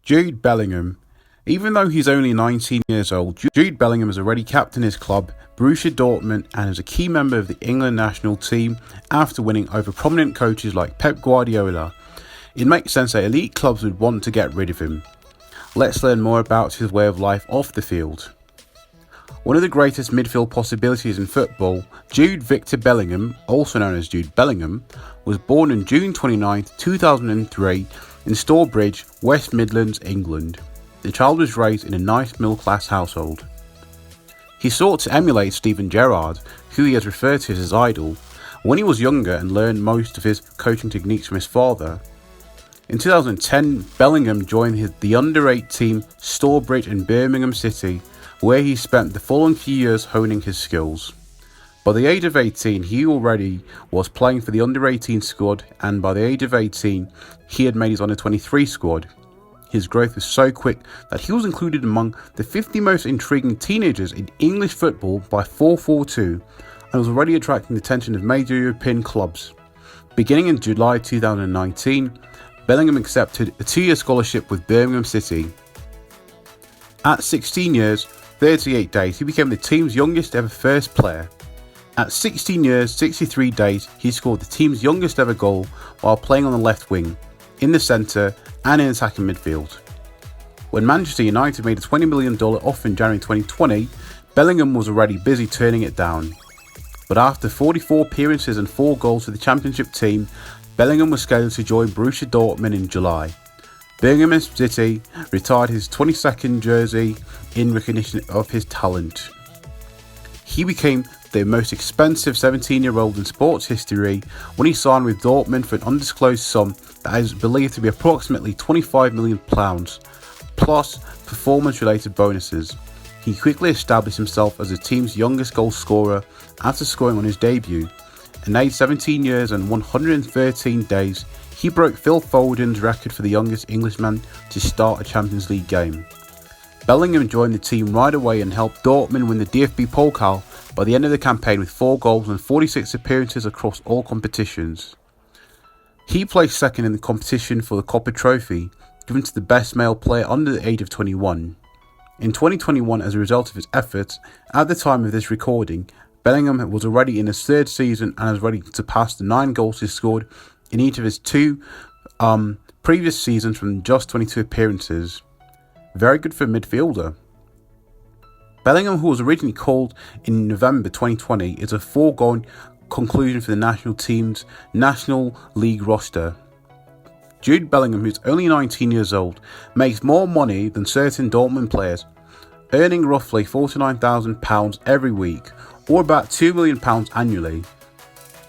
Jude Bellingham. Even though he's only 19 years old, Jude Bellingham has already captained his club, Borussia Dortmund, and is a key member of the England national team after winning over prominent coaches like Pep Guardiola. It makes sense that elite clubs would want to get rid of him. Let's learn more about his way of life off the field. One of the greatest midfield possibilities in football, Jude Victor Bellingham, also known as Jude Bellingham, was born on June 29, 2003 in Stourbridge, West Midlands, England. The child was raised in a nice middle-class household. He sought to emulate Steven Gerrard, who he has referred to as his idol, when he was younger and learned most of his coaching techniques from his father. In 2010, Bellingham joined the under-8 team Stourbridge in Birmingham City, where he spent the following few years honing his skills. By the age of 18, he already was playing for the under-18 squad, and by the age of 18, he had made his under-23 squad. His growth was so quick that he was included among the 50 most intriguing teenagers in English football by 442 and was already attracting the attention of major European clubs. Beginning in July 2019, Bellingham accepted a 2-year scholarship with Birmingham City. At 16 years, 38 days, he became the team's youngest ever first player. At 16 years, 63 days, he scored the team's youngest ever goal while playing on the left wing, in the centre and in attacking midfield. When Manchester United made a $20 million offer in January 2020, Bellingham was already busy turning it down. But after 44 appearances and 4 goals for the Championship team, Bellingham was scheduled to join Borussia Dortmund in July. Birmingham City retired his 22nd jersey in recognition of his talent. He became the most expensive 17-year-old in sports history when he signed with Dortmund for an undisclosed sum that is believed to be approximately £25 million, plus performance-related bonuses. He quickly established himself as the team's youngest goal scorer after scoring on his debut. At age 17 years and 113 days, he broke Phil Foden's record for the youngest Englishman to start a Champions League game. Bellingham joined the team right away and helped Dortmund win the DFB Pokal by the end of the campaign with 4 goals and 46 appearances across all competitions. He placed second in the competition for the Copa Trophy, given to the best male player under the age of 21. In 2021, as a result of his efforts, at the time of this recording, Bellingham was already in his 3rd season and is ready to pass the 9 goals he scored in each of his 2 previous seasons from just 22 appearances. Very good for a midfielder. Bellingham, who was originally called in November 2020, is a foregone conclusion for the national team's National League roster. Jude Bellingham, who's only 19 years old, makes more money than certain Dortmund players, earning roughly £49,000 every week, or about £2 million annually.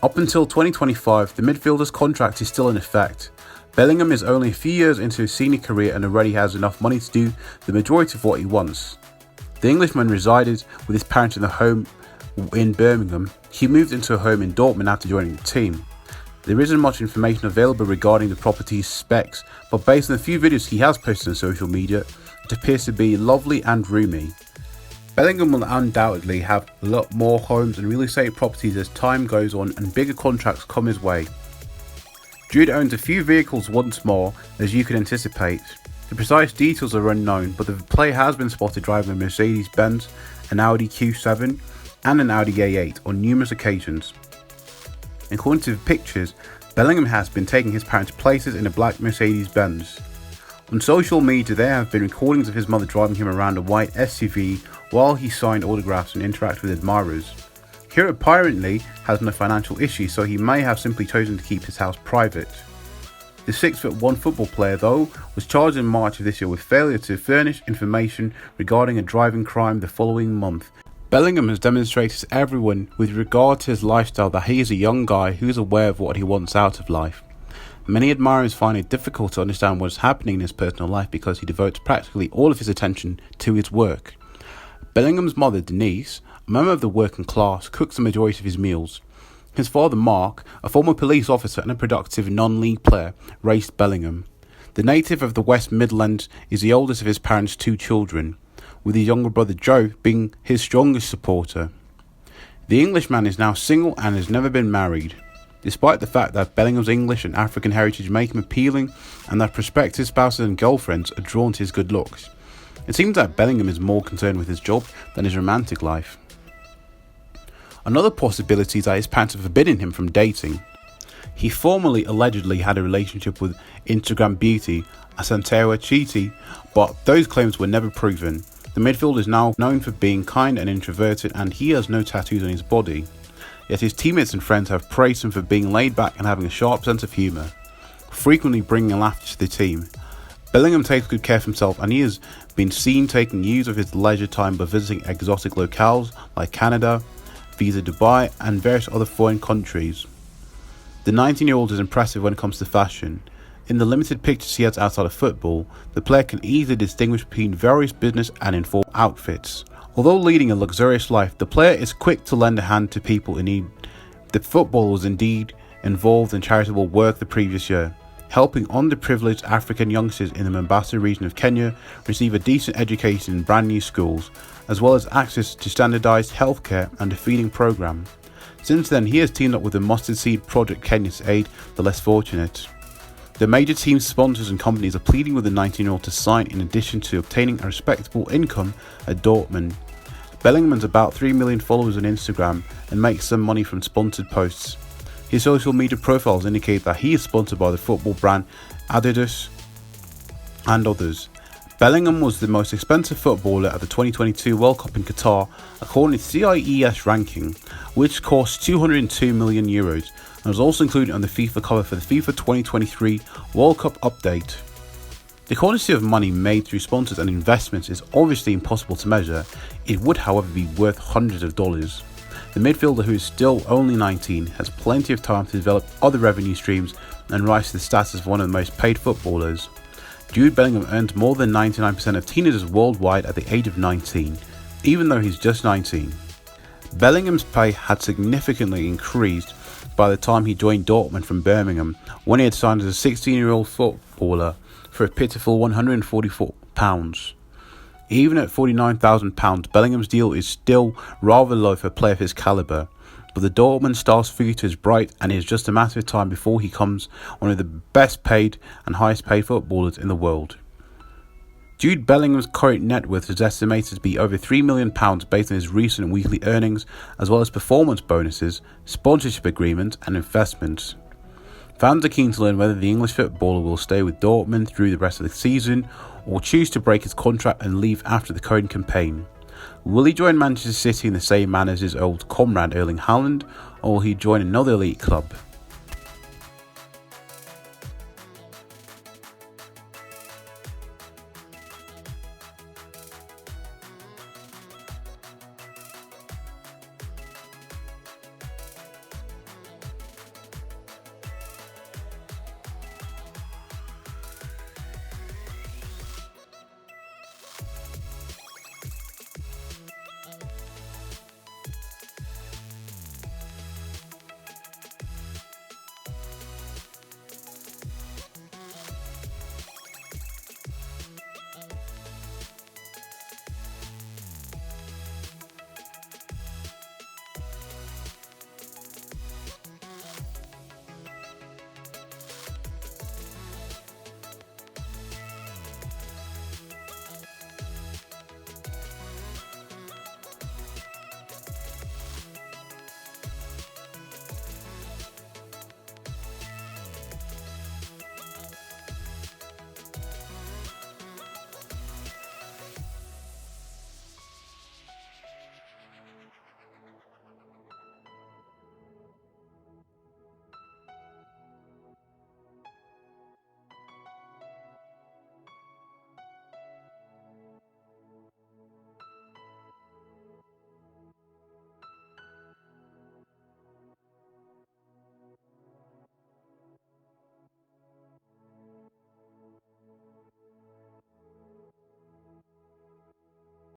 Up until 2025, the midfielder's contract is still in effect. Bellingham is only a few years into his senior career and already has enough money to do the majority of what he wants. The Englishman resided with his parents in the home in Birmingham. He moved into a home in Dortmund after joining the team. There isn't much information available regarding the property's specs, but based on the few videos he has posted on social media, it appears to be lovely and roomy. Bellingham will undoubtedly have a lot more homes and real estate properties as time goes on and bigger contracts come his way. Jude owns a few vehicles once more, as you can anticipate. The precise details are unknown, but the player has been spotted driving a Mercedes-Benz, an Audi Q7 and an Audi A8 on numerous occasions. According to the pictures, Bellingham has been taking his parents places in a black Mercedes-Benz. On social media, there have been recordings of his mother driving him around a white SUV while he signed autographs and interacted with admirers. He apparently has no financial issues, so he may have simply chosen to keep his house private. The 6'1" football player, though, was charged in March of this year with failure to furnish information regarding a driving crime the following month. Bellingham has demonstrated to everyone with regard to his lifestyle that he is a young guy who is aware of what he wants out of life. Many admirers find it difficult to understand what is happening in his personal life because he devotes practically all of his attention to his work. Bellingham's mother, Denise, a member of the working class, cooks the majority of his meals. His father, Mark, a former police officer and a productive non-league player, raised Bellingham. The native of the West Midlands is the oldest of his parents' 2 children, with his younger brother Joe being his strongest supporter. The Englishman is now single and has never been married. Despite the fact that Bellingham's English and African heritage make him appealing and that prospective spouses and girlfriends are drawn to his good looks, it seems that Bellingham is more concerned with his job than his romantic life. Another possibility is that his parents have forbidden him from dating. He formerly allegedly had a relationship with Instagram beauty Asantewaa Chiti, but those claims were never proven. The midfielder is now known for being kind and introverted, and he has no tattoos on his body. Yet his teammates and friends have praised him for being laid back and having a sharp sense of humour, frequently bringing laughter to the team. Bellingham takes good care of himself, and he has been seen taking use of his leisure time by visiting exotic locales like Canada, Visa Dubai, and various other foreign countries. The 19-year-old is impressive when it comes to fashion. In the limited pictures he has outside of football, the player can easily distinguish between various business and informal outfits. Although leading a luxurious life, the player is quick to lend a hand to people in need. The footballer was indeed involved in charitable work the previous year, helping underprivileged African youngsters in the Mombasa region of Kenya receive a decent education in brand new schools, as well as access to standardized healthcare and a feeding program. Since then, he has teamed up with the Mustard Seed Project Kenya to aid the less fortunate. The major team sponsors and companies are pleading with the 19-year-old to sign in addition to obtaining a respectable income at Dortmund. Bellingham has about 3 million followers on Instagram and makes some money from sponsored posts. His social media profiles indicate that he is sponsored by the football brand Adidas and others. Bellingham was the most expensive footballer at the 2022 World Cup in Qatar according to CIES ranking, which cost €202 million and was also included on the FIFA cover for the FIFA 2023 World Cup update. The quantity of money made through sponsors and investments is obviously impossible to measure. It would, however, be worth hundreds of dollars. The midfielder, who is still only 19, has plenty of time to develop other revenue streams and rise to the status of one of the most paid footballers. Jude Bellingham earned more than 99% of teenagers worldwide at the age of 19, even though he's just 19. Bellingham's pay had significantly increased by the time he joined Dortmund from Birmingham, when he had signed as a 16-year-old footballer for a pitiful £144. Even at £49,000, Bellingham's deal is still rather low for a player of his calibre, but the Dortmund star's future is bright, and it is just a matter of time before he becomes one of the best paid and highest paid footballers in the world. Jude Bellingham's current net worth is estimated to be over £3 million based on his recent weekly earnings, as well as performance bonuses, sponsorship agreements and investments. Fans are keen to learn whether the English footballer will stay with Dortmund through the rest of the season or choose to break his contract and leave after the current campaign. Will he join Manchester City in the same manner as his old comrade Erling Haaland, or will he join another elite club?